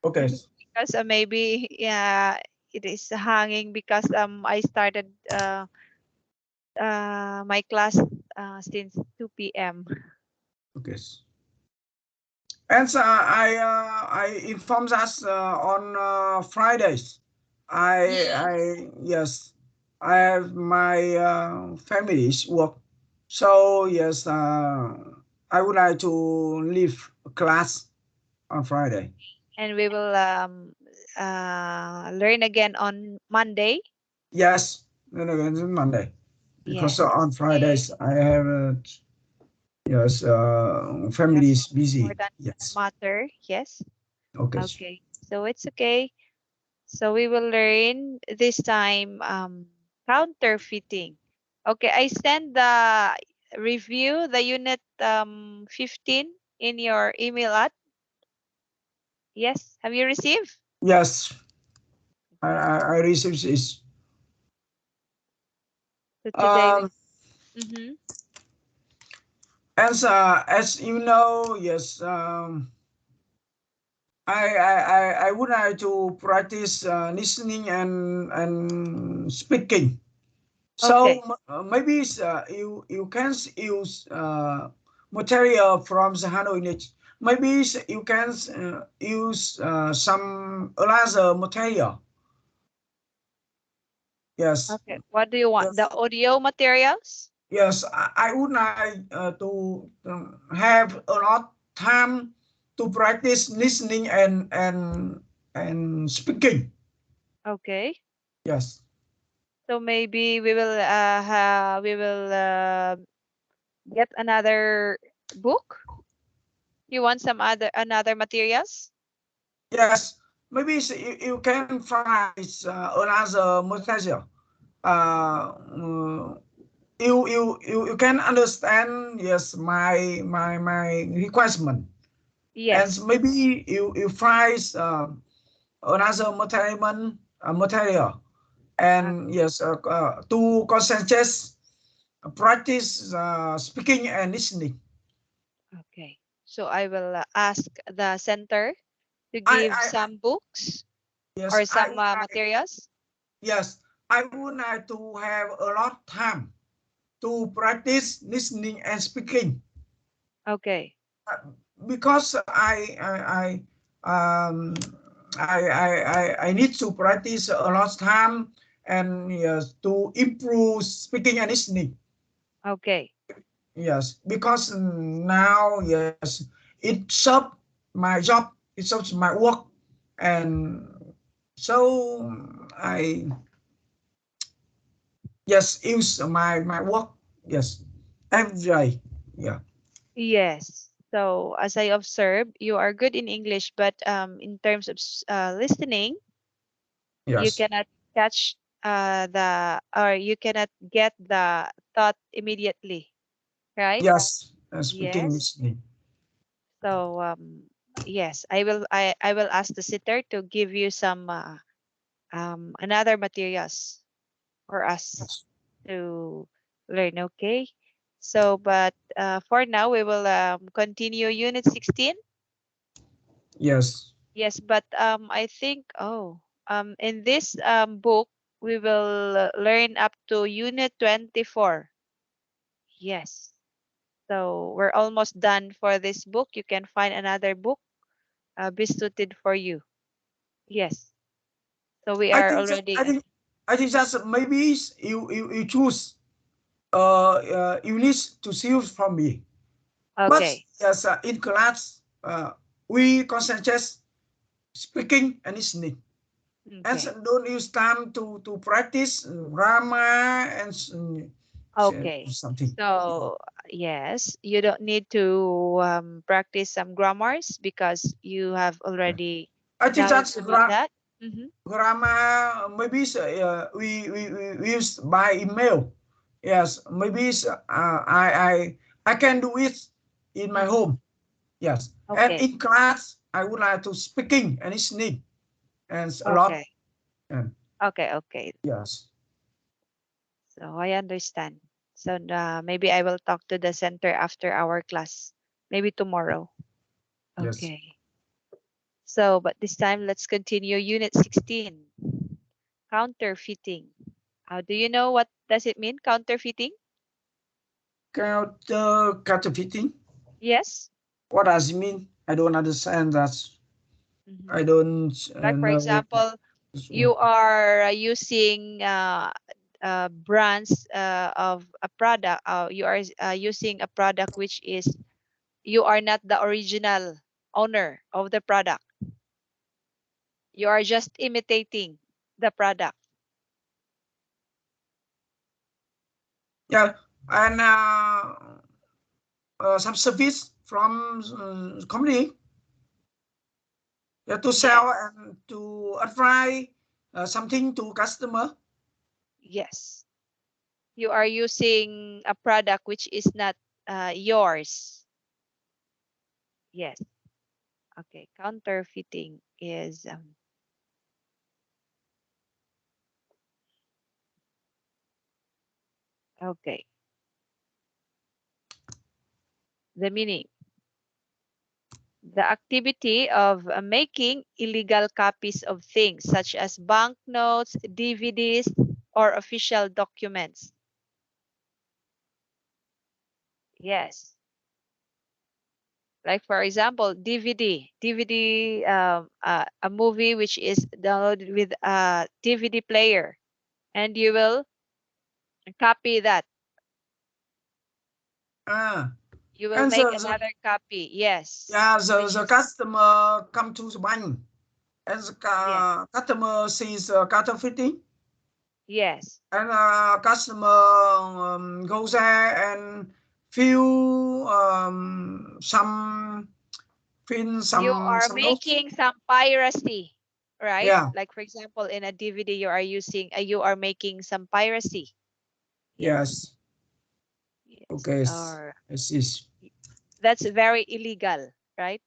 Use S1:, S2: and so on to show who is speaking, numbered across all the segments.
S1: Okay.
S2: Because maybe yeah, it is hanging because I started my class since 2 p.m.
S1: Okay. And I informs us on Fridays. Yes, I have my family's work. So yes, I would like to leave class on Friday.
S2: And we will learn again on Monday.
S1: Yes, and again on Monday because
S2: Yes.
S1: on
S2: Okay.
S1: Fridays I have yes
S2: You have
S1: family is
S2: more
S1: busy.
S2: important
S1: Yes.
S2: matter. Yes.
S1: Okay.
S2: Okay. So it's okay. So we will learn this time counterfeiting. Okay, I send the review, the unit 15 in your email at. Yes, have you received?
S1: Yes,
S2: Okay.
S1: I received this.
S2: So today we
S1: Um,
S2: mm-hmm.
S1: as you know, yes, I would like to practice listening and speaking. So
S2: Okay.
S1: maybe you can use material from the Hanoi niche. Maybe you can use some other material. Yes.
S2: Okay. What do you want? The
S1: Yes.
S2: audio materials?
S1: Yes, I would like to have a lot time to practice listening and speaking.
S2: Okay.
S1: Yes.
S2: So maybe we will get another book. You want some another materials?
S1: Yes. Maybe you can find another material. Uh, you can understand yes my requirement and
S2: Yes.
S1: maybe you find another material and yes to concentrate practice speaking and listening.
S2: Okay. So I will ask the center to give
S1: I
S2: some books
S1: yes
S2: or some materials.
S1: yes I would like to have a lot time to practice listening and speaking
S2: Okay.
S1: because um I need to practice a lot of time and yes to improve speaking and listening.
S2: Okay.
S1: Yes, because now yes it serves my job, it serves my work, and so I yes use my work yes every day. Yeah.
S2: Yes. So as I observe, you are good in English, but in terms of listening, you
S1: Yes.
S2: cannot catch the or you cannot get the thought immediately, right?
S1: Yes. Speaking
S2: Yes.
S1: listening.
S2: So yes, I will ask the sitter to give you some another materials for us
S1: Yes.
S2: to learn. Okay. So, but for now, we will continue Unit 16.
S1: Yes.
S2: Yes, but I think, oh, in this book, we will learn up to Unit 24. Yes. So, we're almost done for this book. You can find another book be suited for you. Yes. So, we
S1: I
S2: are
S1: think
S2: already,
S1: I think that's maybe you choose you need to choose from me. But
S2: okay.
S1: yes, in class, we concentrate speaking and listening, and
S2: Okay.
S1: don't use time to practice grammar and
S2: Okay.
S1: something.
S2: So, yes, you don't need to practice some grammars because you have already
S1: I think
S2: knowledge
S1: that's
S2: about that. Mm-hmm.
S1: grammar. Maybe we use by email. Yes, maybe I can do it in my
S2: Mm-hmm.
S1: home. Yes, and
S2: Okay.
S1: in class I would like to speaking and listening and a lot.
S2: Okay.
S1: And
S2: Okay. Okay.
S1: yes,
S2: So I understand. So maybe I will talk to the center after our class. Maybe tomorrow.
S1: yes.
S2: Okay. So, but this time let's continue Unit 16, counterfeiting. Do you know what does it mean, counterfeiting?
S1: Counterfeiting.
S2: Yes.
S1: What does it mean? I don't understand that.
S2: Hmm.
S1: I don't
S2: Like for
S1: know.
S2: example, you are using brands of a product. You are using a product which is you are not the original owner of the product. You are just imitating the product.
S1: Yeah, and some service from company, to
S2: Yes.
S1: sell and to advise something to customer.
S2: Yes. You are using a product which is not yours. Yes. Okay. Counterfeiting is okay. The meaning: the activity of making illegal copies of things such as banknotes, DVDs, or official documents. Yes. Like for example, DVD, a movie which is downloaded with a DVD player, and you will copy that.
S1: Ah,
S2: You will
S1: and
S2: make another copy. Yes,
S1: yeah,
S2: which
S1: the
S2: is
S1: customer come to the bank and the
S2: yes,
S1: customer sees counterfeiting,
S2: yes.
S1: and customer goes there and fill some fill
S2: You are
S1: some notes.
S2: making some piracy, right?
S1: Yeah,
S2: Like for example, in a DVD, you are making some piracy. Yes,
S1: yes.
S2: yes.
S1: Okay,
S2: Or
S1: yes, yes.
S2: that's very illegal, right?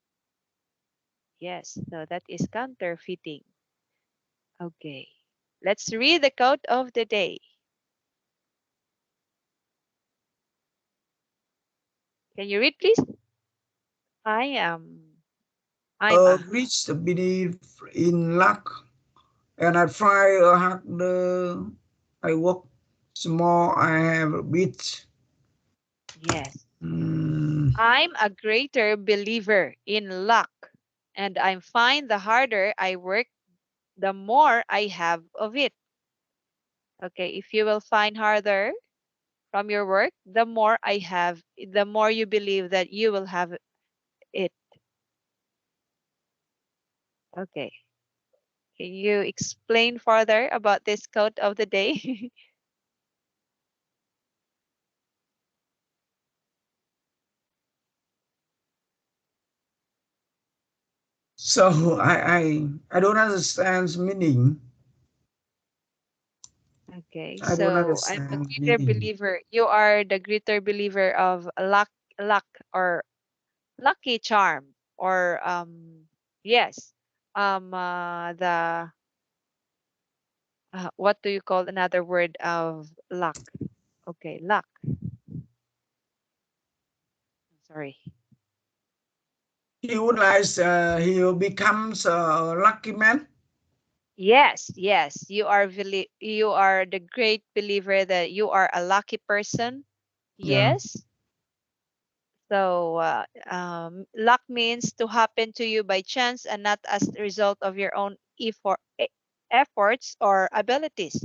S2: Yes. So that is counterfeiting. Okay. Let's read the quote of the day. Can you read, please? I am. I'm a.
S1: Reach the belief in luck, and I try harder. I work small. I have a bit.
S2: Yes.
S1: Mm,
S2: I'm a greater believer in luck, and I find the harder I work, the more I have of it. Okay, if you will find harder from your work, the more you believe that you will have it. Okay. Can you explain further about this quote of the day?
S1: so I don't understand meaning.
S2: Okay,
S1: I don't
S2: so I'm a
S1: understand
S2: greater
S1: meaning.
S2: believer. You are the greater believer of luck, or lucky charm, or yes, the what do you call another word of luck? Okay, luck. Sorry.
S1: He would like he becomes a lucky man.
S2: Yes, yes, you are the great believer that you are a lucky person.
S1: Yeah.
S2: Yes. So luck means to happen to you by chance and not as a result of your own efforts or abilities.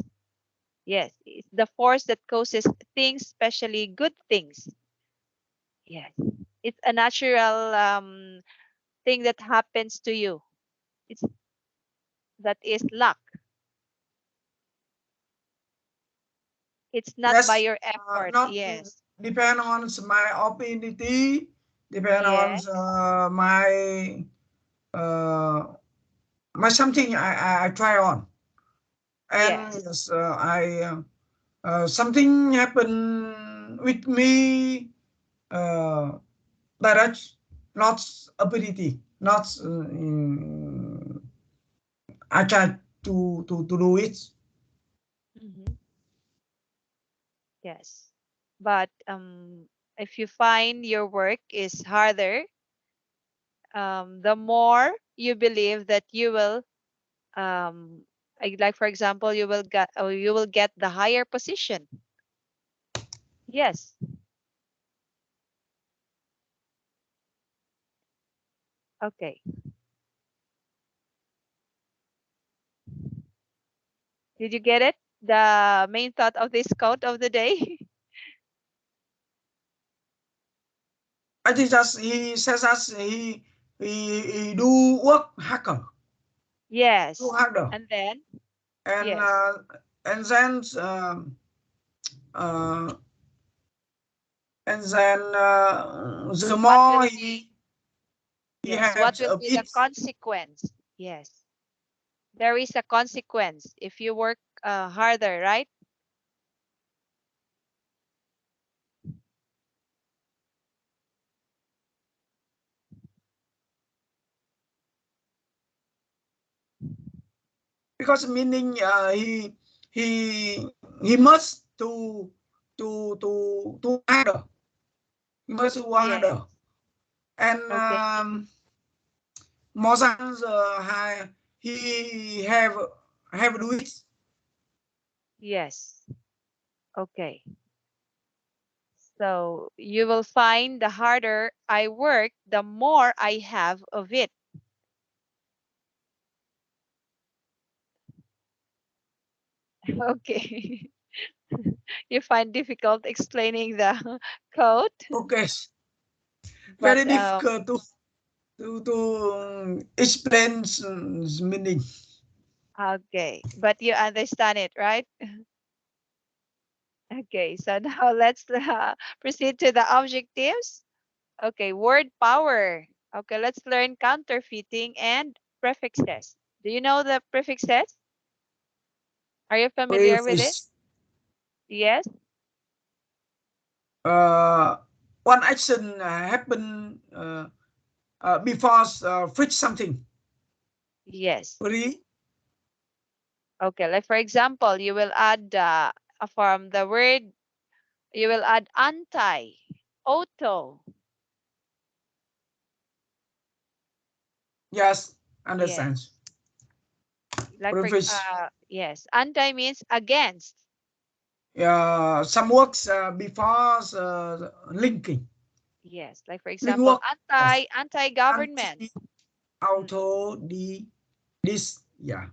S2: Yes, it's the force that causes things, especially good things. Yes, it's a natural thing that happens to you. It's that is luck. It's not by
S1: Yes.
S2: your effort.
S1: Not
S2: Yes,
S1: depend on my ability. Depend on
S2: yes,
S1: my uh, my something I try on. And
S2: yes.
S1: yes, I something happen with me. Uh, that's not ability. Not I try to do it.
S2: Hmm. Yes. But if you find your work is harder, the more you believe that you will, like for example, you will get the higher position. Yes. Okay. Did you get it? The main thought of this quote of the day?
S1: I think that he says that he do work harder, do
S2: Yes.
S1: harder,
S2: And then,
S1: and
S2: yes.
S1: then uh, the
S2: What will
S1: more
S2: be,
S1: he
S2: yes, what
S1: has
S2: will
S1: a
S2: be the
S1: bit,
S2: consequence? Yes. There is a consequence if you work harder, right?
S1: because meaning he must to harder, he must work
S2: Yes.
S1: harder, and
S2: Okay.
S1: more than he have do it.
S2: Yes. Okay. So you will find the harder I work, the more I have of it. Okay. You find difficult explaining the code,
S1: Okay,
S2: but
S1: very difficult to explain meaning.
S2: okay. But you understand it, right? Okay. So now let's proceed to the objectives. Okay. Word power. Okay. Let's learn counterfeiting and prefixes. Do you know the prefixes? Are you familiar with it?
S1: Preface.
S2: Yes.
S1: Uh, one action happen before fix something.
S2: Yes.
S1: Really?
S2: Okay, like for example, you will add from the word, you will add anti, auto.
S1: Yes,
S2: Yes.
S1: understand.
S2: Like for
S1: Preface.
S2: yes, anti means against.
S1: Some works before linking.
S2: Yes, like for
S1: Link
S2: example,
S1: work. Yes.
S2: anti-government.
S1: Anti
S2: Mm,
S1: auto this. Yeah.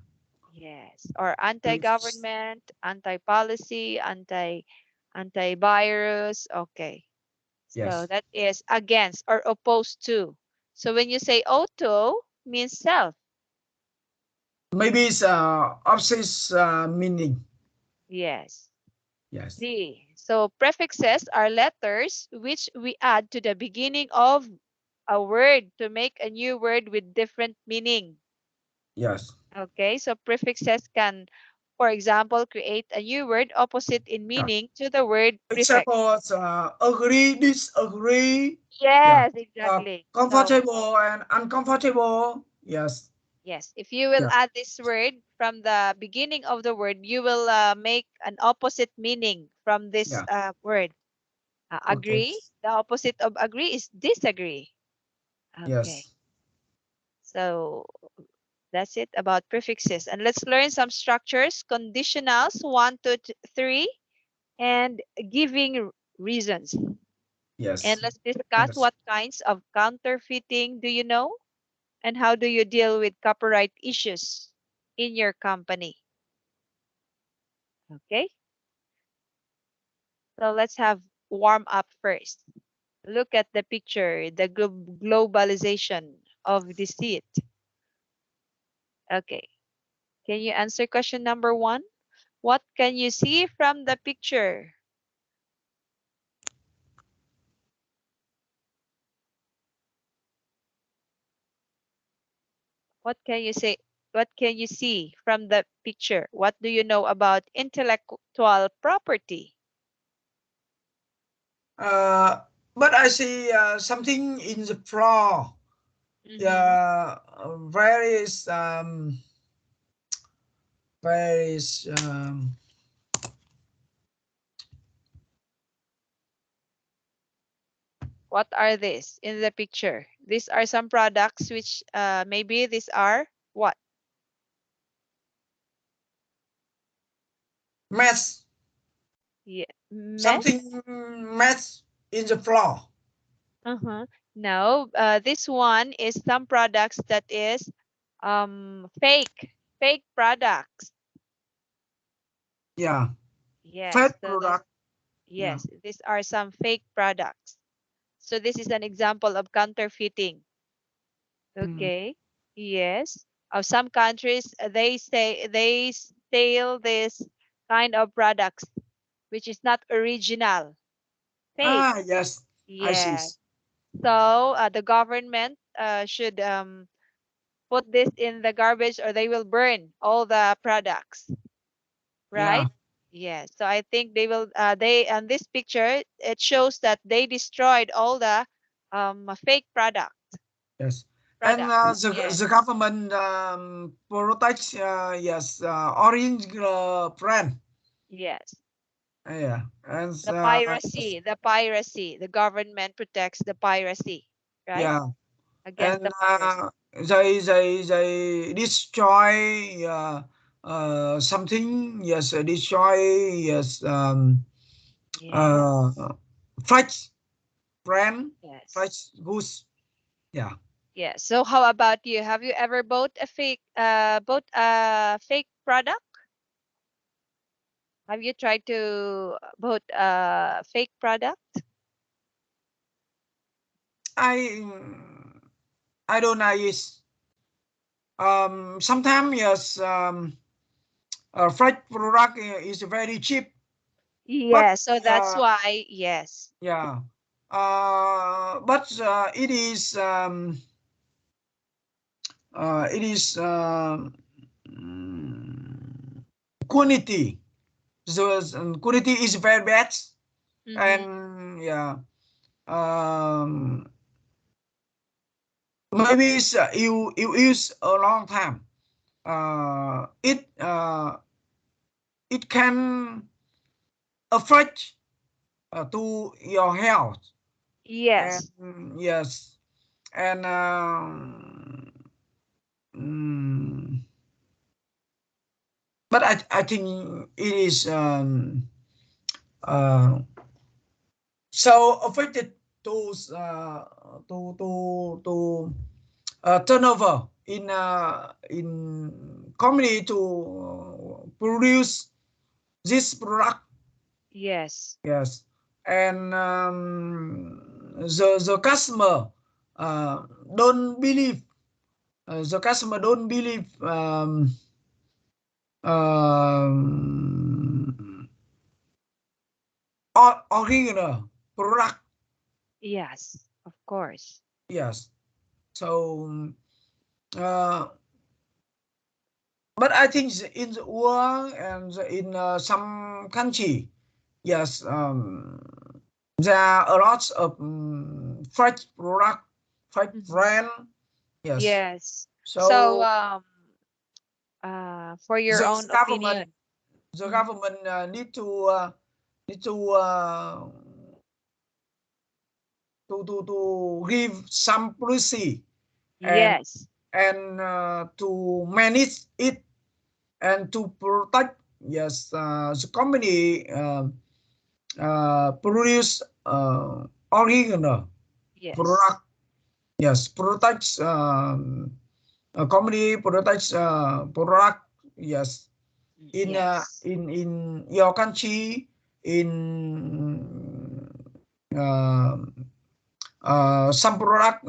S2: yes, or
S1: Preface.
S2: anti-government, anti-policy, anti-virus. Okay. So
S1: Yes.
S2: that is against or opposed to. So when you say auto means self.
S1: Maybe it's opposite meaning.
S2: Yes.
S1: Yes.
S2: D. So prefixes are letters which we add to the beginning of a word to make a new word with different meaning.
S1: Yes.
S2: Okay, so prefixes can, for example, create a new word opposite in
S1: Yeah.
S2: meaning to the word prefix.
S1: Example, agree, disagree, yeah,
S2: Yes, exactly. So,
S1: comfortable and uncomfortable. Yes,
S2: yes, if you will
S1: yeah,
S2: add this word from the beginning of the word, you will make an opposite meaning from this
S1: yeah.
S2: word.
S1: Okay.
S2: Agree, the opposite of agree is disagree. Okay.
S1: Yes,
S2: So that's it about prefixes. And let's learn some structures, conditionals, one, two, three, and giving reasons. And
S1: yes.
S2: let's discuss
S1: Understand.
S2: what kinds of counterfeiting do you know? And how do you deal with copyright issues in your company? Okay, so let's have warm up first. Look at the picture, the globalization of deceit. Okay, can you answer question number one? What can you see from the picture? What can you say? What can you see from the picture? What do you know about intellectual property?
S1: Uh, but I see something in the floor.
S2: Mm-hmm.
S1: Yeah, various various
S2: What are these in the picture? These are some products which maybe these are what?
S1: Mess.
S2: Yeah, mess.
S1: Something mess in the floor.
S2: Uh-huh. No, this one is some products that is fake products.
S1: Yeah.
S2: Yes,
S1: Fat
S2: so those,
S1: product. Yeah.
S2: yes, these are some fake products. So this is an example of counterfeiting.
S1: Mm.
S2: Okay. Yes. Of some countries, they say they sell this kind of products which is not original, fake.
S1: Ah, yes. I see.
S2: Yes. So the government should put this in the garbage or they will burn all the products,
S1: Yeah.
S2: right? Yes. So I think they will they and this picture it shows that they destroyed all the fake
S1: Yes. And
S2: products.
S1: the
S2: Yes.
S1: government protects yes orange brand.
S2: Yes.
S1: Yeah. And
S2: The
S1: yes.
S2: piracy, the piracy. The government protects the piracy, right?
S1: Yeah.
S2: Against
S1: And
S2: the piracy.
S1: they destroy something. Yes. Destroy yes
S2: Yes.
S1: uh fresh brand,
S2: Yes.
S1: fresh goods. Yeah.
S2: Yes. So how about you? Have you ever bought a fake product? Have you tried to bought a fake product?
S1: I I don't know. Is sometimes yes fresh product is very cheap, but
S2: Yes. So that's why, yes.
S1: yeah but it is mm, quantity. So quantity is very bad,
S2: Mm-hmm.
S1: and yeah, um, maybe you use a long time. It can affect to your health, and
S2: Yes.
S1: yes, and mm, but I think it is uh, so affected to turnover in company to produce this product.
S2: Yes.
S1: Yes, and the customer uh, don't believe the customer don't believe um, original product.
S2: Yes. Of course.
S1: Yes, so uh, but I think in the world and in some country, yes, there are a lot of fresh product, fresh
S2: Mm-hmm.
S1: brand. Yes,
S2: Yes. So
S1: so
S2: for your
S1: the
S2: own
S1: government,
S2: opinion.
S1: the
S2: Mhm.
S1: government need to give some policy and
S2: Yes.
S1: to manage it and to protect yes the company produce original
S2: Yes.
S1: product. Yes, protects a company protects product. Yes,
S2: Yes.
S1: in your country, in uh, some product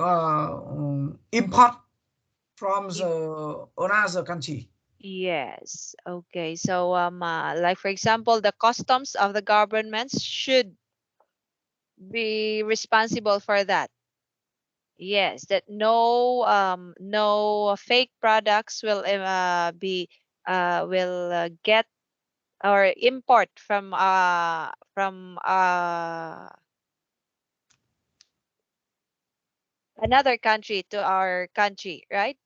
S1: import from
S2: Im-
S1: the another country.
S2: Yes. Okay. So like for example, the customs of the governments should be responsible for that. Yes, that no fake products will get or import from another country to our country, right?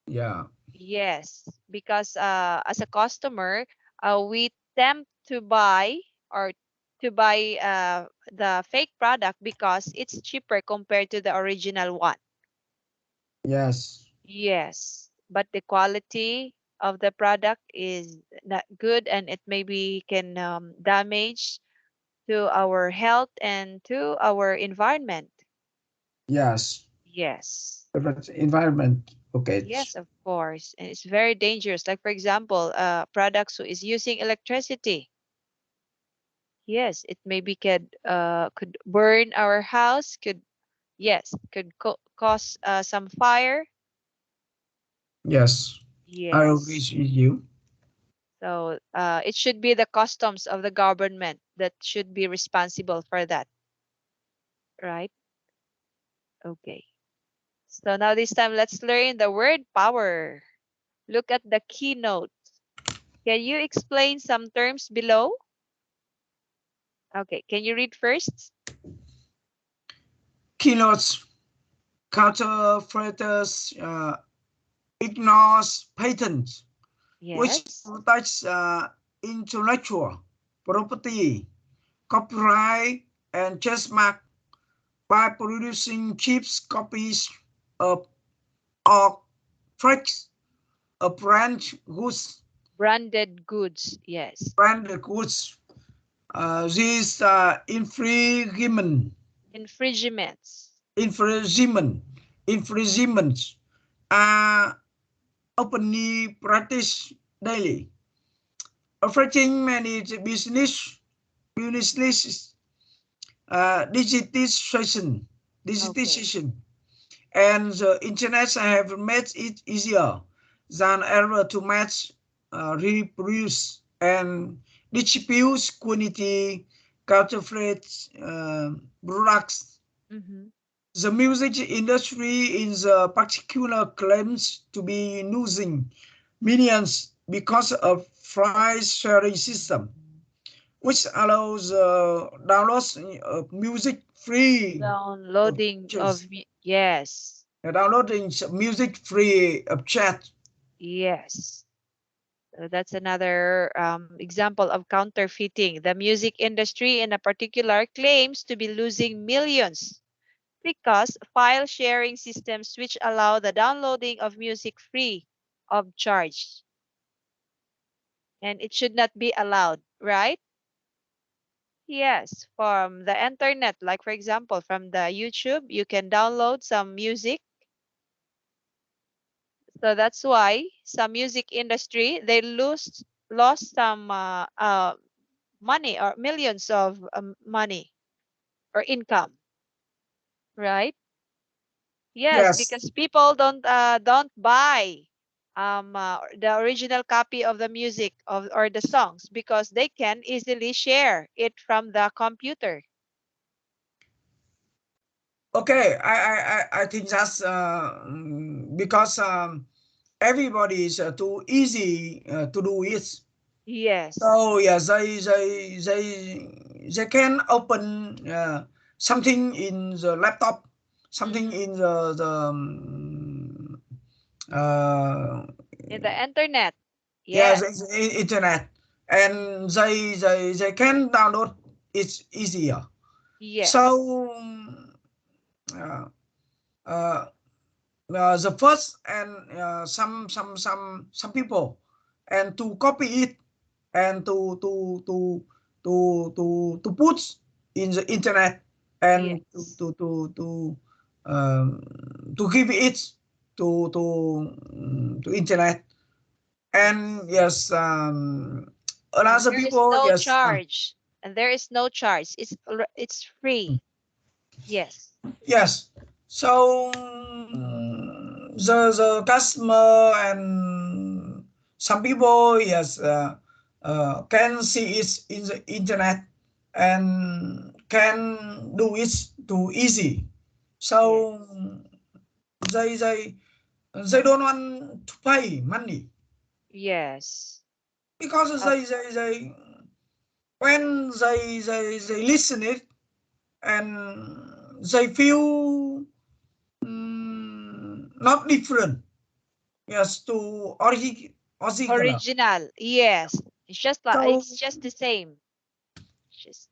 S1: Yeah,
S2: Yes, because as a customer, we tempt to buy or to buy the fake product because it's cheaper compared to the original one.
S1: Yes.
S2: Yes, but the quality of the product is not good, and it maybe can damage to our health and to our environment.
S1: Yes.
S2: Yes.
S1: But environment. Okay.
S2: Yes, of course. And it's very dangerous. Like for example, products who is using electricity. Yes, it maybe could burn our house, could cause some fire.
S1: Yes. I agree
S2: Yes.
S1: with you.
S2: So it should be the customs of the government that should be responsible for that, right? Okay. So now this time let's learn the word power. Look at the keynote. Can you explain some terms below? Okay, can you read first?
S1: Keynotes, counterfeiters, ignores patents, which
S2: Yes.
S1: protects intellectual property, copyright, and trademark by producing cheap copies of or fakes of
S2: Branded goods. Yes.
S1: branded goods. These
S2: Infringements.
S1: infringement, infringements are openly practiced daily, affecting many businesses, digitization,
S2: Okay.
S1: digitization, and the internet have made it easier than ever to match, reproduce, and distribute quality counterfeit products.
S2: Mm-hmm.
S1: The music industry in the particular claims to be losing millions because of price sharing system, which allows downloads of music free of
S2: Downloading of
S1: just
S2: yes.
S1: downloading music free of chat.
S2: Yes. So that's another example of counterfeiting. The music industry in a particular claims to be losing millions because file sharing systems which allow the downloading of music free of charge. And it should not be allowed, right? Yes, from the internet, like for example, from the YouTube, you can download some music. So that's why some music industry they lost some money or millions of money or income, right? Yes,
S1: Yes.
S2: because people don't buy the original copy of the music of or the songs because they can easily share it from the computer.
S1: Okay. I think that's because everybody is too easy to do it.
S2: Yes.
S1: So yeah, they can open something in the laptop, something
S2: Mm-hmm.
S1: in the uh,
S2: In the internet.
S1: yes,
S2: Yes.
S1: internet, and they can download it easier.
S2: Yes.
S1: So uh, uh, the first and some people and to copy it and to put in the internet and
S2: Yes.
S1: um, to give it to internet. And
S2: Yes.
S1: yes,
S2: And
S1: another
S2: there is
S1: people,
S2: no
S1: yes,
S2: charge. And there is no charge. It's free. Yes.
S1: yes. So the customer and some people, yes, can see it in the internet and can do it too easy.
S2: Yes.
S1: So they they they don't want to pay money
S2: Yes.
S1: because
S2: Uh,
S1: they when they listen it and they feel not different, yes, to original.
S2: original. Yes.
S1: So
S2: It's just the same. Just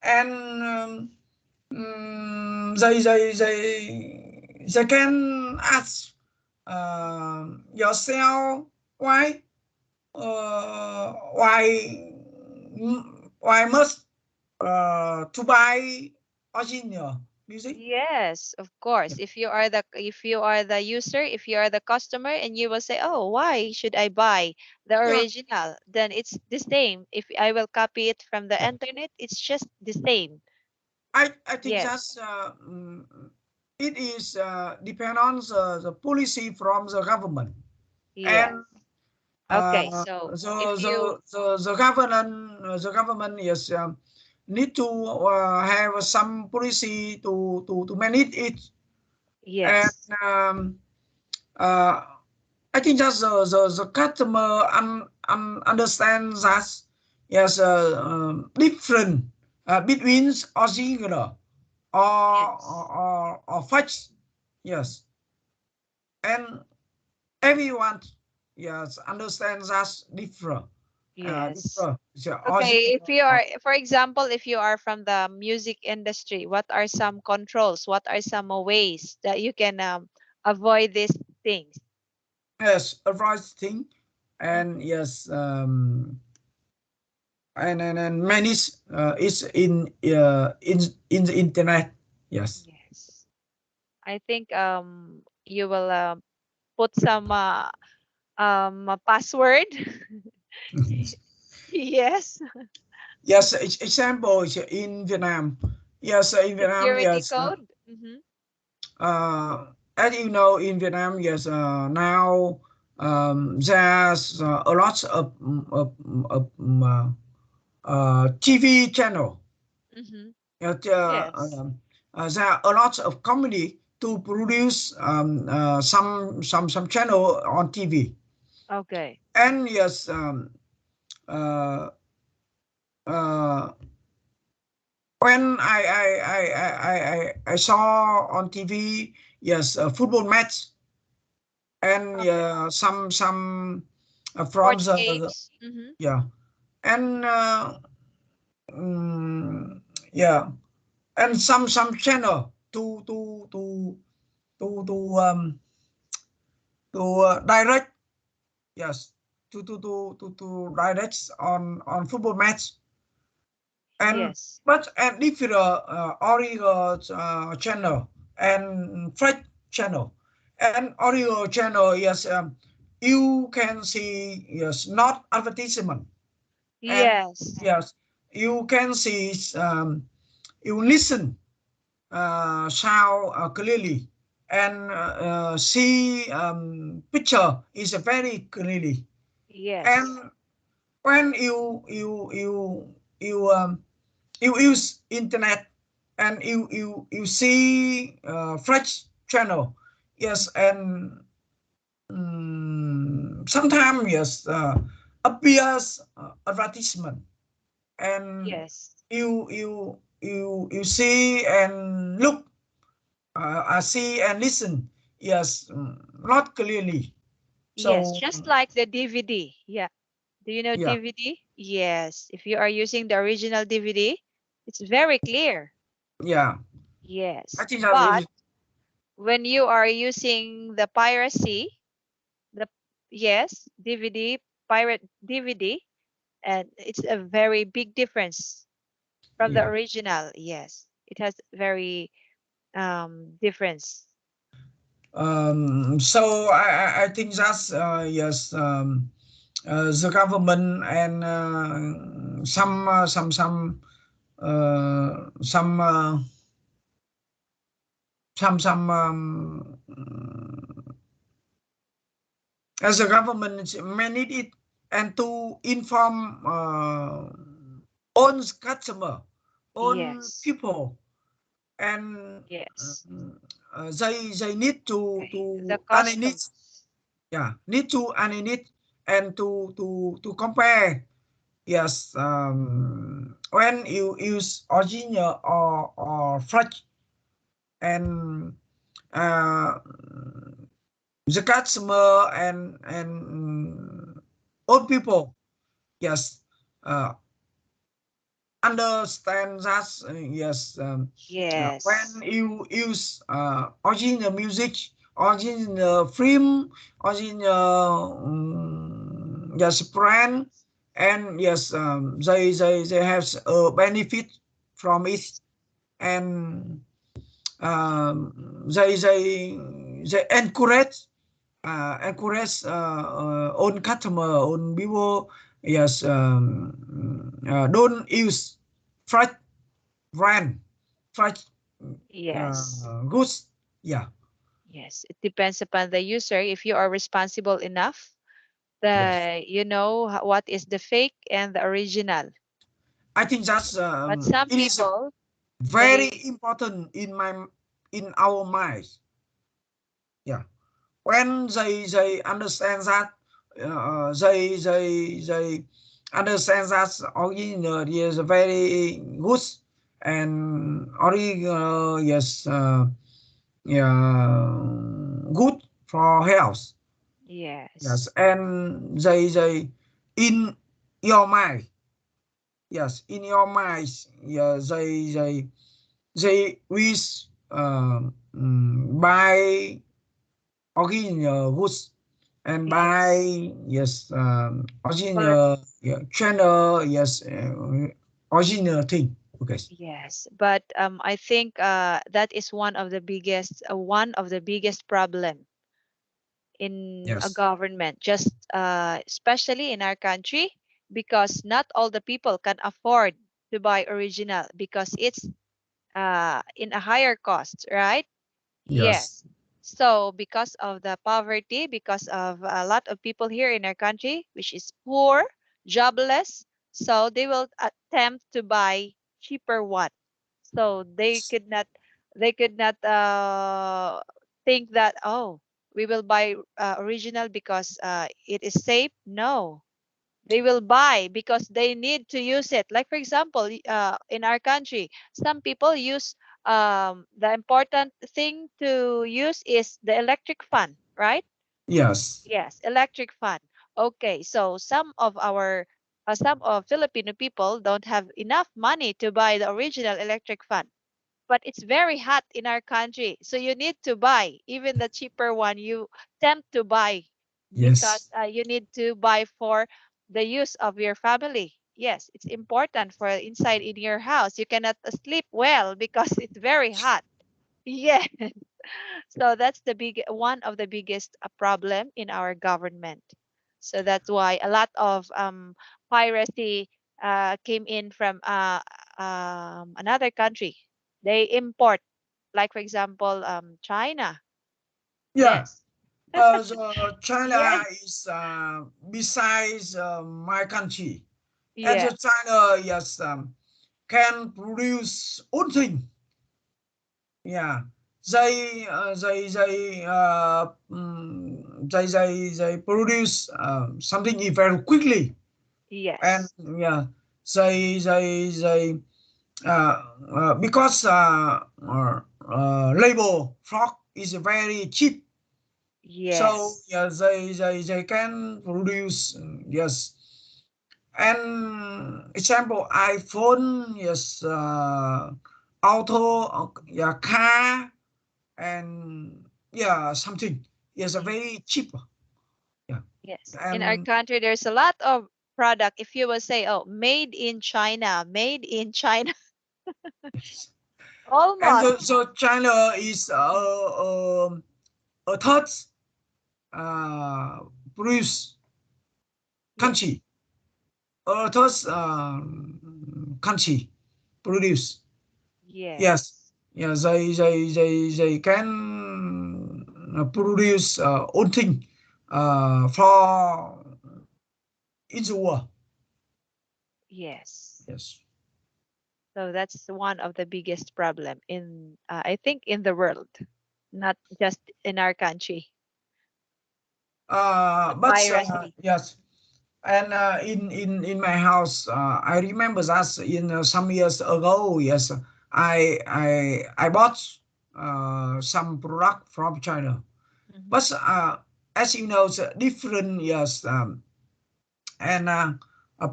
S1: and they they can ask yourself why why must to buy original music.
S2: Yes, of course. If you are the user, if you are the customer, and you will say, "Oh, why should I buy the
S1: Yeah,
S2: original?" Then it's the same. If I will copy it from the internet, it's just the same.
S1: I think
S2: Yes.
S1: that's it is depend on the policy from the government.
S2: Yes.
S1: And
S2: Okay. So if you
S1: the government is need to have some policy to manage it. And
S2: yes,
S1: uh, I think that the customer understands that yes different between original
S2: yes,
S1: or fake. Yes, and everyone yes understands that different.
S2: yes.
S1: Different. The
S2: Okay, if
S1: original.
S2: you are, for example, if you are from the music industry, what are some controls? What are some ways that you can avoid these things?
S1: Yes, a right thing, and
S2: Mhm.
S1: yes, and many is in the internet. Yes.
S2: Yes. I think you will put some password. Yes.
S1: Yes, example is in Vietnam. Yes, in Vietnam,
S2: Security
S1: yes.
S2: code. Mm-hmm.
S1: As you know, in Vietnam, yes. Now there's a lot of TV channel.
S2: Mm-hmm.
S1: Yes,
S2: Yes.
S1: there are a lot of comedy to produce some channel on TV.
S2: Okay.
S1: And yes, uh, uh, when I saw on TV, yes, a football match, and
S2: Okay.
S1: some from
S2: Sports
S1: the
S2: games. Mm-hmm.
S1: yeah, and mm, yeah, and some channel to direct, yes, to direct on football match. And
S2: Yes.
S1: but and if the audio channel and French channel and audio channel, yes, you can see yes not advertisement. And
S2: Yes.
S1: yes, you can see you listen sound clearly, and see picture is very clearly.
S2: Yes.
S1: And when you use internet, and you see French channel, yes, and sometimes yes appears advertisement, and
S2: Yes.
S1: you see and look, see and listen, yes, not clearly.
S2: Yes.
S1: So
S2: Just like the DVD. Yeah. Do you know
S1: yeah,
S2: DVD? Yes. If you are using the original DVD, it's very clear.
S1: yeah, I
S2: Yes.
S1: think that
S2: But
S1: is
S2: when you are using the piracy, the yes, DVD, pirate DVD, and it's a very big difference from the
S1: yeah.
S2: original. Yes. It has very difference.
S1: So I think that's yes, the government and uh, some uh, some as the government manage it, and to inform own customer, own
S2: Yes.
S1: people, and
S2: Yes.
S1: they need
S2: Okay. The
S1: to analyze,
S2: customers.
S1: yeah, need to analyze and to compare. Yes, when you use original or French, and uh, the customer and old people, yes, uh, understand that yes,
S2: Yes.
S1: when you use original music, original film, original yes brand, and yes, they have a benefit from it, and they encourage own customer, own people, yes, don't use fresh brand, fresh
S2: Yes.
S1: goods. Yeah.
S2: Yes. It depends upon the user. If you are responsible enough,
S1: Yes,
S2: you know what is the fake and the original.
S1: I think that's
S2: But some
S1: it is
S2: people,
S1: very
S2: they,
S1: important in our minds. Yeah, when they understand that, they understand that original is very good, and original, yes, yeah, good for health. Yes,
S2: yes,
S1: and they in your mind. Yes, in your mind. Yeah, they wish buy original goods, and buy,
S2: yes.
S1: yes,
S2: But
S1: original, yeah, channel, yes, original thing. Okay.
S2: yes, but I think that is one of the biggest problem in a
S1: Yes.
S2: government, just especially in our country, because not all the people can afford to buy original because it's in a higher cost, right?
S1: Yes.
S2: Yes. So because of the poverty, because of a lot of people here in our country, which is poor, jobless, so they will attempt to buy cheaper one. So they could not think that, oh, we will buy original because it is safe. No, they will buy because they need to use it. Like for example, in our country, some people use the important thing to use is the electric fan, right?
S1: Yes.
S2: Yes, electric fan. Okay, so some of Filipino people don't have enough money to buy the original electric fan, but it's very hot in our country. So you need to buy even the cheaper one. You tempt to buy because
S1: Yes.
S2: you need to buy for the use of your family. Yes, it's important for inside in your house. You cannot sleep well because it's very hot. Yes. So that's the big one of the biggest problem in our government. So that's why a lot of piracy came in from another country. They import, like for example, China.
S1: Yeah.
S2: Yes,
S1: So China
S2: yes,
S1: is besides my country, and the
S2: yes,
S1: China, yes, can produce own thing. Yeah, they produce something very quickly, and
S2: yes,
S1: yeah, they because labor frog is very cheap, so
S2: yes,
S1: yeah, they can produce, yes, and example iPhone, yes, auto, yeah, car, and yeah, something, yes, a
S2: yes,
S1: very cheap. Yeah,
S2: yes. In our
S1: and
S2: country, there's a lot of product. If you will say, "Oh, made in China,"
S1: and
S2: almost.
S1: so China is a third produce
S2: Yes,
S1: country, a third country produce. Yes,
S2: yes,
S1: yeah, they can produce own thing for in the world.
S2: yes.
S1: Yes.
S2: So that's one of the biggest problem in, I think, in the world, not just in our country. The
S1: But
S2: piracy.
S1: yes, and in my house, I remember that in some years ago, yes, I bought some product from China.
S2: Mhm.
S1: But as you know, it's different, yes, and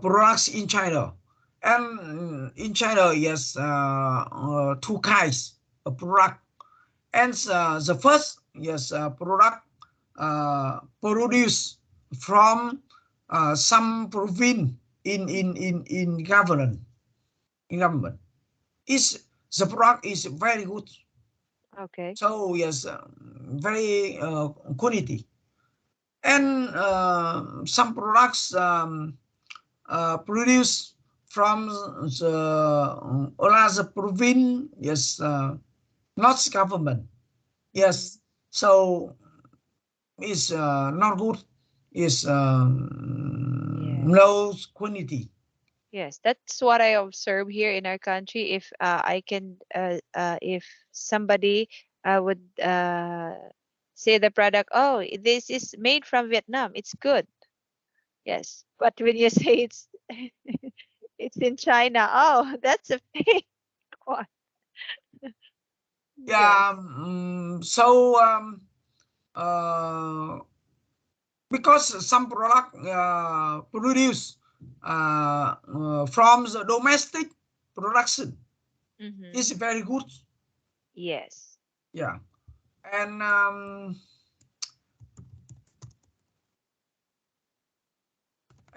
S1: products in China, And in China, yes, two kinds of product. And the first, yes, product produced from some province in government. In government, is the product is very good.
S2: Okay.
S1: So yes, very quality. And some products produced from the other province, yes, not government.
S2: Mm-hmm.
S1: Yes, so it's not good. It's
S2: Yes.
S1: low quality.
S2: Yes, that's what I observe here in our country. If I can, if somebody would say the product, oh, this is made from Vietnam, it's good. Yes, but when you say it's in China, oh, that's a fake one. Yes.
S1: Yeah. So uh, because some product produced from the domestic production
S2: Mm-hmm.
S1: is very good.
S2: Yes.
S1: Yeah. And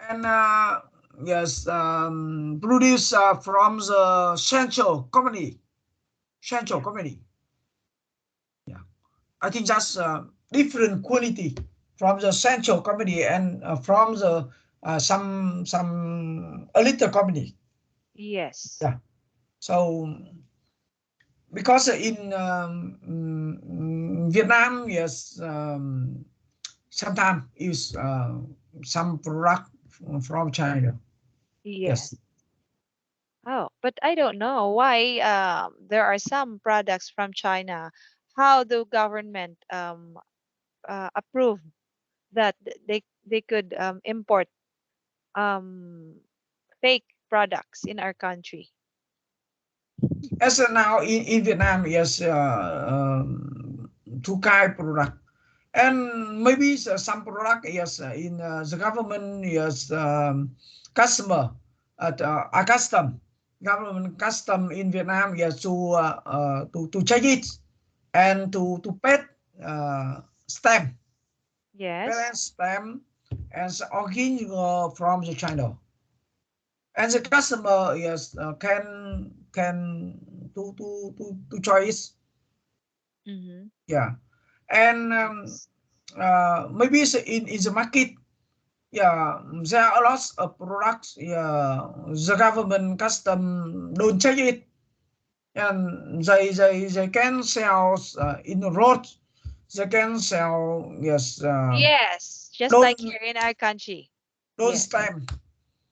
S1: and yes, produce from the central company. Central
S2: Yeah.
S1: company. Yeah. I think that's different quality from the central company and from the some a little company.
S2: Yes.
S1: Yeah. So because in Vietnam, yes, sometimes use some product from China.
S2: Yes.
S1: Yes.
S2: Oh, but I don't know why there are some products from China. How the government approve that they could import um, fake products in our country.
S1: As now in Vietnam, yes, two kind product. And maybe some product, yes, in the government, yes, customer at a custom government custom in Vietnam, yes, to check it and to pay stamp,
S2: Yes.
S1: parent stamp, as original from the China. And the customer, yes, can to choice.
S2: Mm-hmm.
S1: Yeah. And
S2: Yes.
S1: maybe it's in the market. Yeah, there are lots of products. Yeah, the government custom don't check it, and they can sell in the road. They can sell, yes,
S2: Yes, just like
S1: don't
S2: here in our country.
S1: don't
S2: Yes.
S1: stamp.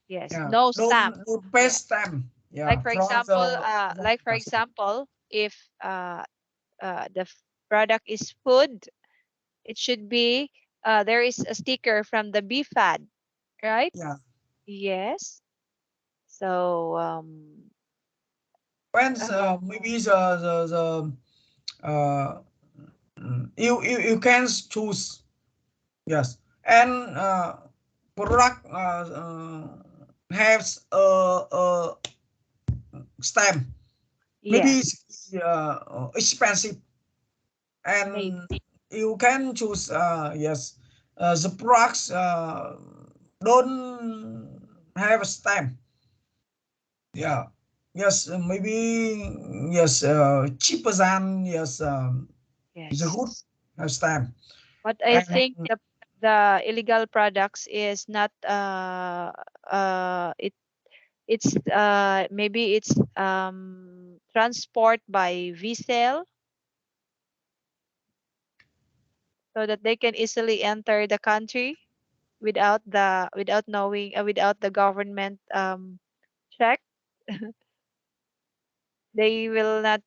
S2: Yes.
S1: Yeah,
S2: No stamp.
S1: don't pay
S2: Yeah.
S1: stamp.
S2: Like
S1: Yeah,
S2: for
S1: from
S2: example,
S1: the custom.
S2: if product is food, it should be there is a sticker from the beef fad, right?
S1: Yeah,
S2: Yes. So
S1: when
S2: uh,
S1: maybe uh, you can choose. Yes, and product has a stamp. Maybe
S2: yes,
S1: it's expensive,
S2: maybe.
S1: and you can choose. Yes, the products don't have a stamp. Yeah. Yes, maybe yes, cheaper than yes, the
S2: Yes.
S1: good stamp.
S2: But I
S1: And
S2: think the illegal products is not it's maybe it's transport by vessel so that they can easily enter the country without knowing without the government check. They will not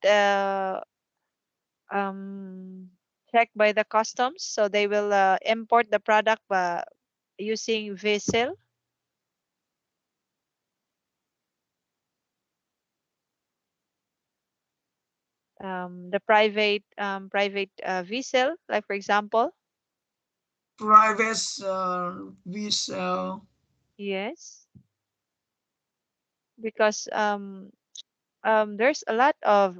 S2: checked by the customs, so they will import the product by using vessel, the private vessel, like for example.
S1: private with
S2: Yes. because there's a lot of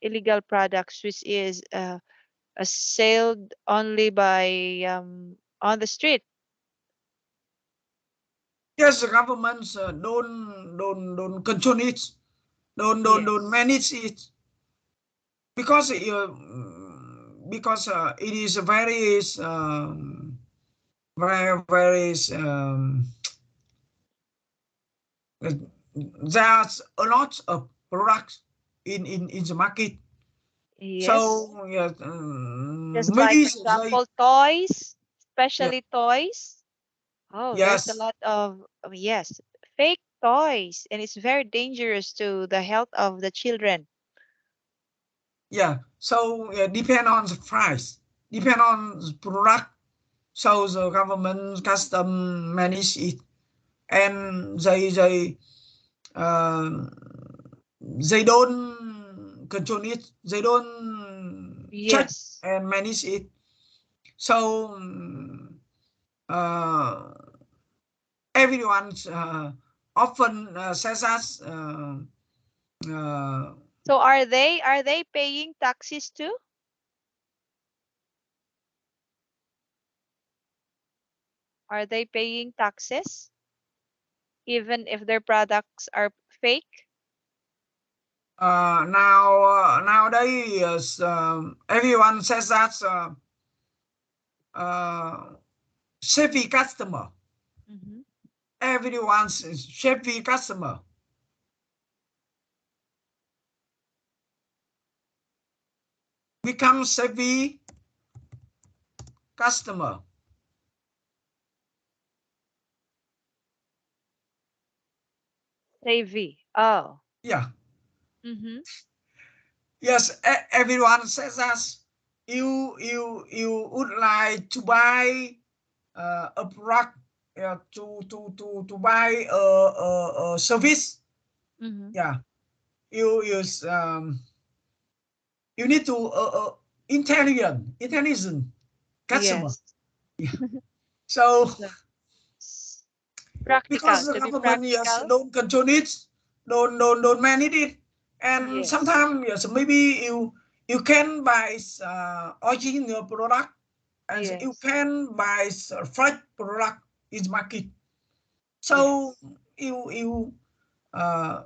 S2: illegal products which is sold only by on the street.
S1: Yes, the governments don't control it, don't
S2: Yes.
S1: manage it, because it is very there's a lot of products in the market.
S2: Yes.
S1: So yeah,
S2: Just like,
S1: maybe
S2: for
S1: they,
S2: example, toys,
S1: yeah,
S2: especially toys. Oh, there's a
S1: yes,
S2: lot of, yes, fake toys, and it's very dangerous to the health of the children.
S1: yeah. So depend on the price, depend on the product. So the government custom manage it, and uh, they don't control it, they don't check
S2: Yes.
S1: and manage it. So uh, everyone often says us uh,
S2: So are they paying taxes too? Are they paying taxes even if their products are fake?
S1: nowadays everyone says that safety customer,
S2: Hmm.
S1: everyone's safety customer, become safety customer.
S2: Savvy. Oh.
S1: Yeah,
S2: Mm-hmm.
S1: yes, everyone says that you would like to buy a product, to buy a service.
S2: Mm-hmm.
S1: Yeah, you use you need to intelligent customer.
S2: Yes.
S1: Yeah. So
S2: So, practical,
S1: because the
S2: to be
S1: government, yes,
S2: practical.
S1: don't control it, don't manage it, and
S2: Yes.
S1: sometimes, yes, maybe you can buy original product, and you
S2: Yes.
S1: can buy fresh product in market. So
S2: Yes.
S1: you uh,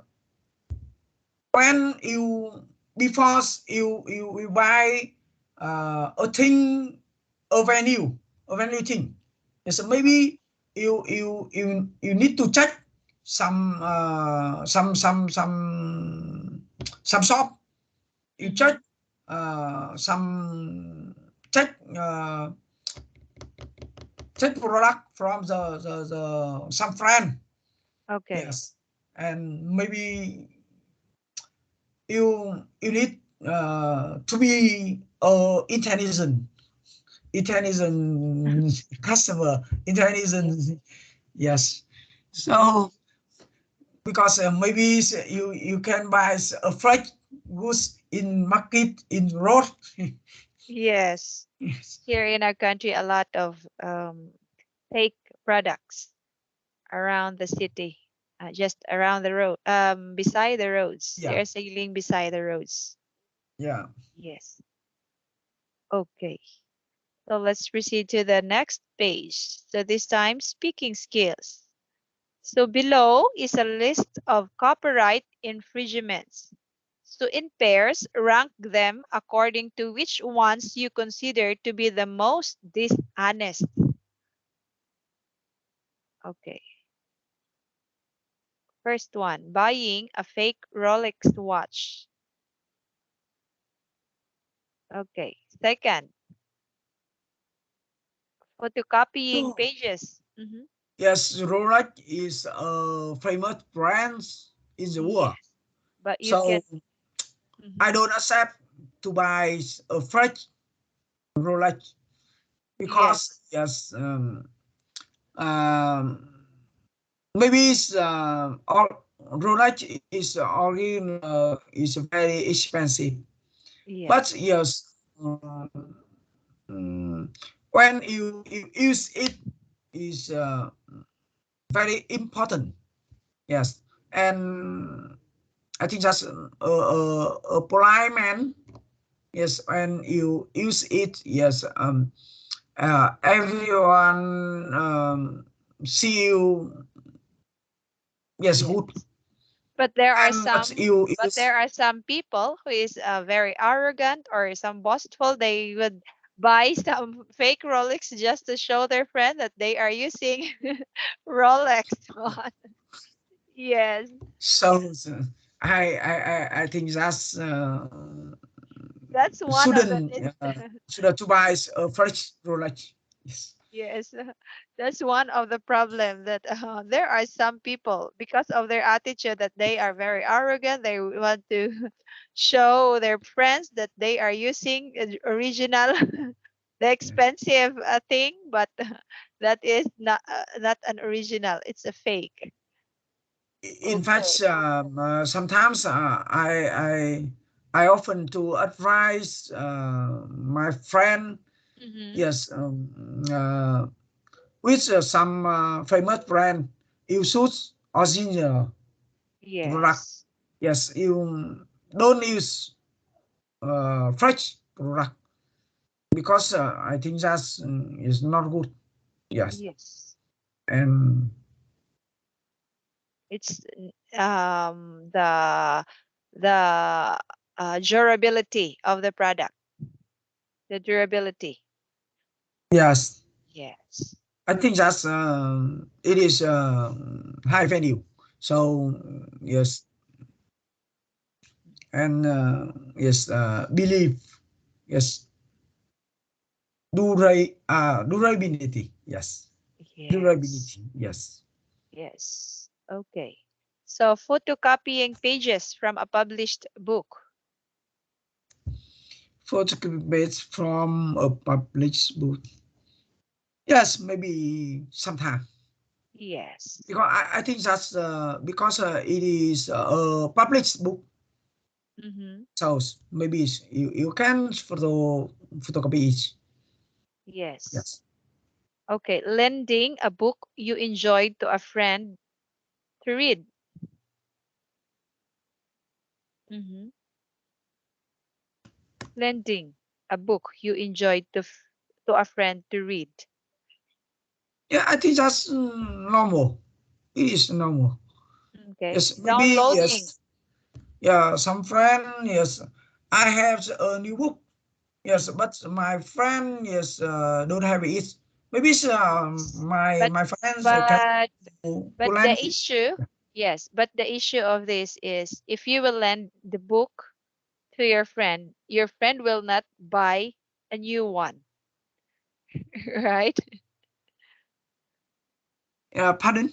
S1: when you before you buy a thing, a venue thing, yes, maybe you need to check some some shop, you
S2: Mm-hmm.
S1: check some check check product from the some friend.
S2: Okay.
S1: Yes, and maybe you need to be intelligent customer,
S2: Yes.
S1: intelligent. Yes.
S2: Mm-hmm.
S1: So because maybe you can buy a fresh goods in market in road.
S2: Yes.
S1: Yes.
S2: Here in our country, a lot of fake products around the city, just around the road, beside the roads.
S1: Yeah.
S2: They're sailing beside the roads.
S1: Yeah.
S2: Yes. Okay. So let's proceed to the next page. So this time, speaking skills. So below is a list of copyright infringements. So in pairs, rank them according to which ones you consider to be the most dishonest. Okay. First one, buying a fake Rolex watch. Okay. Second, photocopying
S1: Oh,
S2: pages.
S1: yes, Rolex is a famous brand in the world.
S2: Yes. But you can.
S1: So I
S2: Mhm.
S1: don't accept to buy a fresh Rolex because
S2: Yes.
S1: yes, maybe it's all Rolex is again is very expensive. But
S2: Yes.
S1: yes, mm, when you use it is very important. Yes. and I think that's a polite man. Yes, and you use it. Yes, everyone see you. Yes,
S2: Yes.
S1: good.
S2: But there are
S1: And but
S2: some,
S1: you
S2: but
S1: use.
S2: there are some people who is very arrogant or some boastful. They would buy some fake Rolex just to show their friend that they are using Rolex one. Yes,
S1: So I think that's
S2: that's one of the
S1: shouldn't should to buy a fresh Rolex. Yes.
S2: yes, that's one of the problem that there are some people because of their attitude that they are very arrogant. They want to show their friends that they are using original, the
S1: Yeah.
S2: expensive thing, but that is not an original. It's a fake.
S1: In fact,
S2: Okay.
S1: sometimes I often to advise my friend.
S2: Mm-hmm.
S1: Yes, with some famous brand, you choose original product.
S2: Yes.
S1: Yes, you don't use fresh product because I think that's is not good. Yes,
S2: Yes.
S1: and
S2: It's the durability of the product, the durability.
S1: yes,
S2: Yes.
S1: I think that's it is high value. So yes, and yes, believe yes, durability. Yes,
S2: Yes.
S1: durability. Yes,
S2: Yes. Okay. So photocopying pages from a published book.
S1: photographed from a published book. Yes, maybe sometime
S2: Yes.
S1: because I think that's because it is a published book.
S2: Mm-hmm.
S1: So maybe you can photocopy it.
S2: Yes.
S1: Yes.
S2: Okay. Lending a book you enjoyed to a friend to read. Mm-hmm. Lending a book you enjoyed to a friend to read.
S1: Yeah, I think that's normal. It is normal.
S2: Okay.
S1: Yes, maybe
S2: Downloading.
S1: yes. Yeah, some friend, yes. I have a new book. Yes,
S2: Mhm.
S1: but my friend, yes, don't have it. Maybe it's,
S2: But
S1: my friends can
S2: but
S1: to
S2: but the
S1: lend it.
S2: issue, yes, but the issue of this is if you will lend the book to your friend will not buy a new one, right?
S1: Pardon?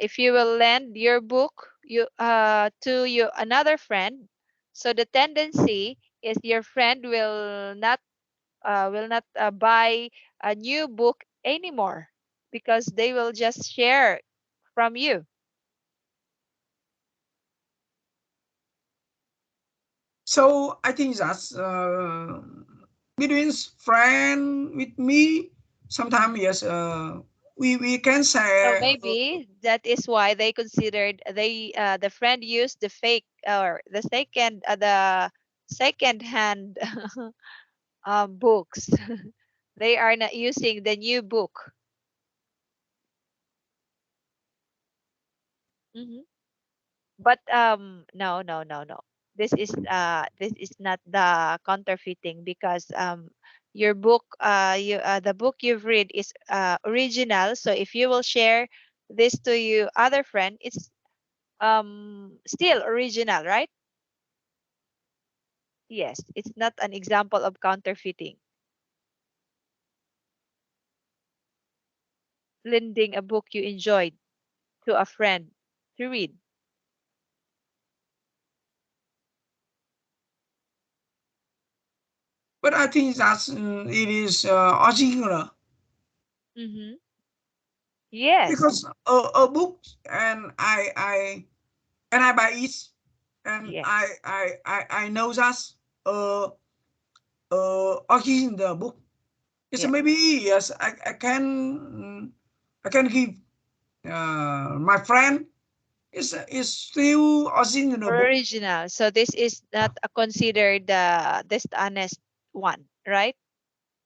S2: If you will lend your book to your another friend, so the tendency is your friend will not buy a new book anymore because they will just share from you.
S1: So I think that's between friend with me. Sometimes yes, we can
S2: So
S1: say
S2: maybe that is why they considered the friend used the fake or the second hand books. They are not using the new book. Hmm. But no, no, no, no. This is not the counterfeiting because your book the book you've read is original. So if you will share this to you other friend, it's still original, right? Yes, it's not an example of counterfeiting. Lending a book you enjoyed to a friend to read.
S1: but I think that's it is original
S2: Mm-hmm. Yes.
S1: because a book and I buy it and
S2: Yes.
S1: I know that's uh original book. Yes,
S2: Yes.
S1: maybe yes I can give my friend Is still original book.
S2: Original. So this is not considered the dishonest one, right?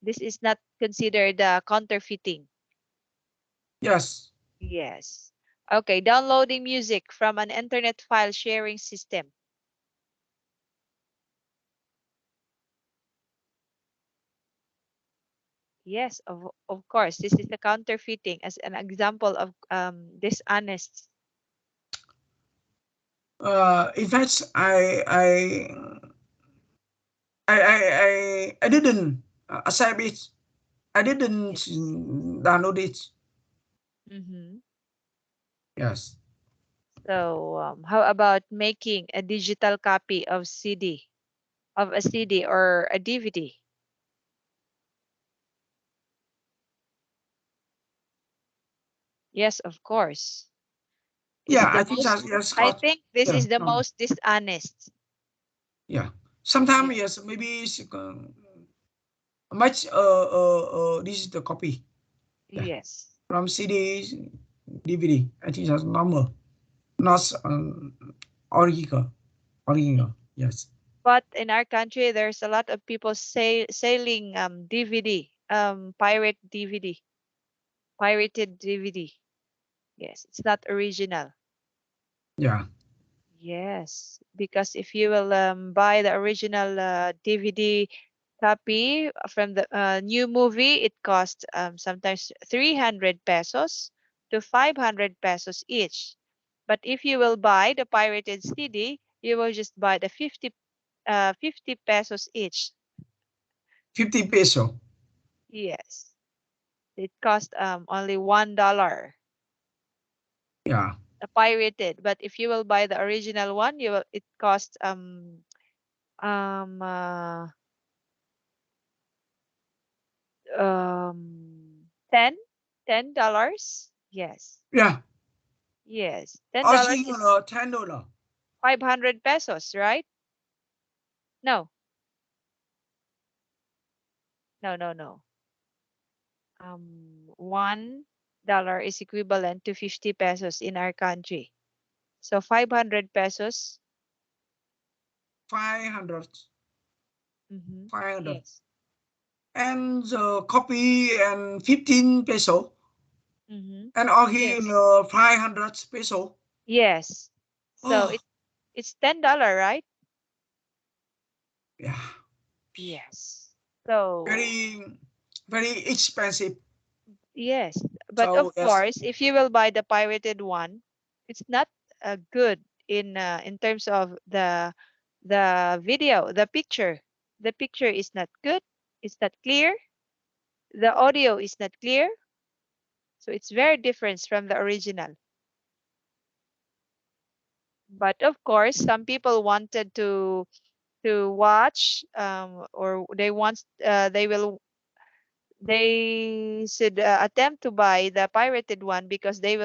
S2: This is not considered counterfeiting.
S1: Yes.
S2: Yes. Okay, downloading music from an internet file sharing system. Yes, of course. This is the counterfeiting as an example of dishonest.
S1: In fact, I didn't accept it. I didn't
S2: Yes.
S1: download it.
S2: Mm-hmm.
S1: Yes.
S2: So, how about making a digital copy of a CD or a DVD? Yes, of course. It's
S1: Yeah,
S2: the
S1: I think
S2: most,
S1: that yes,
S2: I
S1: Scott.
S2: think this
S1: Yeah,
S2: is the
S1: no,
S2: most dishonest.
S1: yeah. Sometimes
S2: Yeah.
S1: yes, maybe it's, much this is the copy. Yeah,
S2: Yes.
S1: from CD, DVD. I think that's normal, not original. Original. Yes.
S2: But in our country, there's a lot of people selling DVD, pirated DVD. Yes, it's not original.
S1: Yeah.
S2: Yes, because if you will buy the original DVD copy from the new movie, it costs sometimes 300 pesos to 500 pesos each. But if you will buy the pirated CD, you will just buy the 50 pesos each.
S1: 50 peso.
S2: Yes, it costs only $1,
S1: Yeah.
S2: the pirated. But if you will buy the original one, it costs um uh, 10 $10. Yes.
S1: Yeah.
S2: Yes. $10 is
S1: Original $10.
S2: 500 pesos, right? No. No, no, no. $1 is equivalent to 50 pesos in our country. So 500 pesos.
S1: 500.
S2: Mm-hmm.
S1: 500.
S2: Yes.
S1: And the copy and 15 peso.
S2: Mm-hmm.
S1: And
S2: Yes.
S1: original 500 peso.
S2: Yes. So
S1: Oh,
S2: it's $10, right?
S1: yeah.
S2: Yes. So
S1: Very, very expensive.
S2: yes, but of
S1: So yes,
S2: course, if you will buy the pirated one, it's not good in terms of the video, the picture. The picture is not good. It's not clear. The audio is not clear. So it's very different from the original. But of course, some people wanted to watch or they should attempt to buy the pirated one because they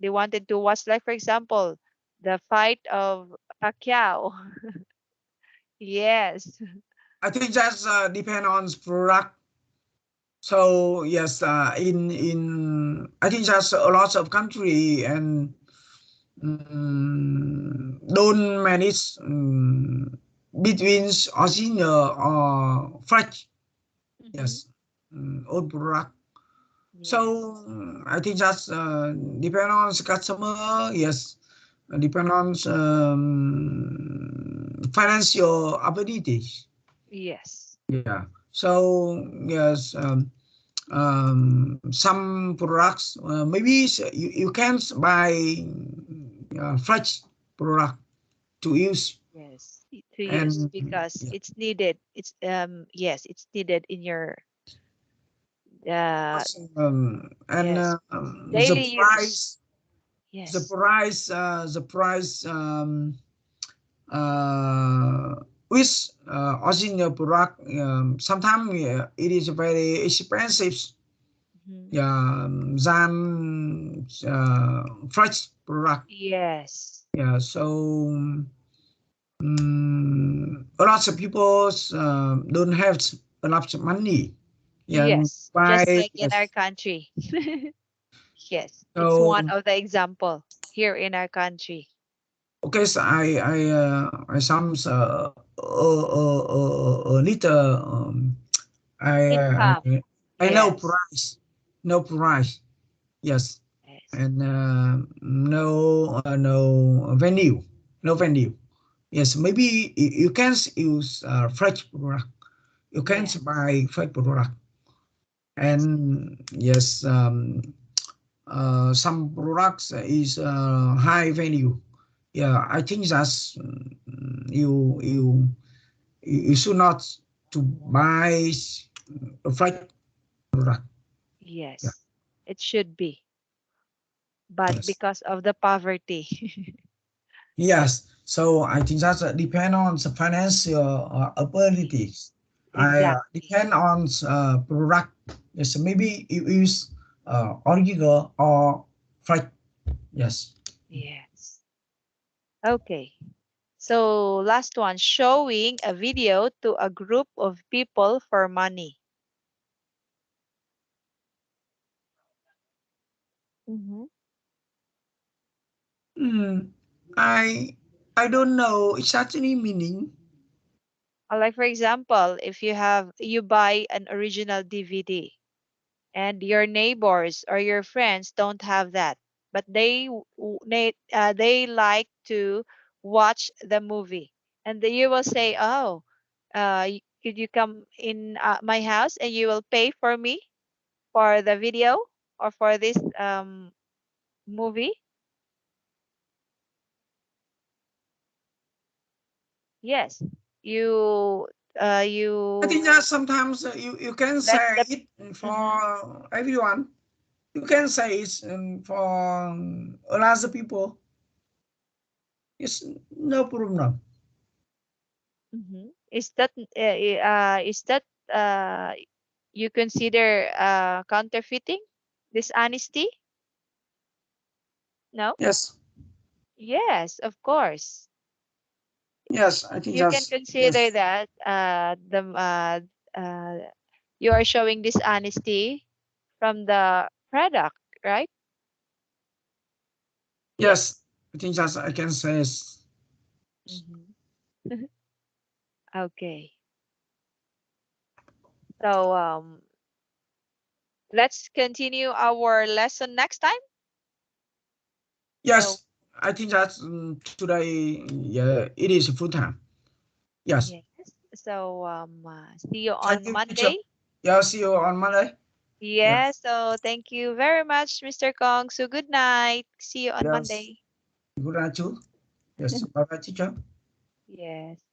S2: wanted to watch, like for example, the fight of Pacquiao. Yes.
S1: I think that's depend on product. So yes, I think that's a lot of country and don't manage between original or fresh.
S2: Hmm.
S1: Yes, old product. So
S2: Yes.
S1: I think that's depend on the customer. Yes, depend on financial abilities.
S2: Yes.
S1: Yeah. So yes, some products maybe you can buy fresh product to use
S2: To use
S1: and
S2: because
S1: yeah,
S2: it's needed. Yes, it's needed in your uh
S1: and
S2: yes, daily use.
S1: the
S2: Yes.
S1: price uh, with original product sometimes it is very expensive,
S2: Hmm.
S1: yeah, than fresh product.
S2: Yes.
S1: Yeah, so a lot of people don't have enough money. Yeah,
S2: Yes. Just
S1: buy
S2: like in our
S1: yes.
S2: country. Yes. It's one
S1: So
S2: of the example. here in our country.
S1: Okay, so I some little
S2: Income.
S1: I know
S2: Yes.
S1: price, no price. Yes,
S2: Yes.
S1: and no venue, no venue. Yes, maybe you can use fresh product. You can
S2: Yes.
S1: buy fresh product,
S2: Yes.
S1: and yes, some products is high value. Yeah, I think that's you should not to buy a fresh product. Yeah.
S2: Yes. It should be. But
S1: Yes.
S2: because of the poverty.
S1: Yes. So I think that's depend on the financial abilities. I
S2: Exactly.
S1: depend on product. Yes. Maybe you use original or fresh. Yes.
S2: Yes. Okay. So last one, showing a video to a group of people for money. Mm-hmm.
S1: Hmm. I I don't know exactly meaning.
S2: Like for example, if you buy an original DVD and your neighbors or your friends don't have that, but they like to watch the movie, and then you will say, "Oh, could you come in my house and you will pay for me for the video or for this movie?" Yes, you
S1: I think
S2: you
S1: that sometimes you can
S2: let
S1: say
S2: the
S1: it
S2: mhm,
S1: for everyone. You can say it for other people. It's no problem.
S2: is that uh you consider counterfeiting, dishonesty? No?
S1: Yes.
S2: Yes, of course.
S1: Yes, I think
S2: You can
S1: that's
S2: consider
S1: yes.
S2: that you are showing dishonesty from the product, right? Yes.
S1: Yes, I think that's I can say yes.
S2: Hmm. Okay. So let's continue our lesson next time. So
S1: Yes, I think that today, yeah, it is full time. Yes.
S2: yes. So see you
S1: Thank
S2: on
S1: you, teacher.
S2: Monday.
S1: Yeah, see you on Monday.
S2: Yes.
S1: Yes.
S2: So thank you very much, Mr. Kong. So good night. See you on
S1: Yes.
S2: Monday.
S1: Good night too. Yes. Bye bye, teacher.
S2: Yes.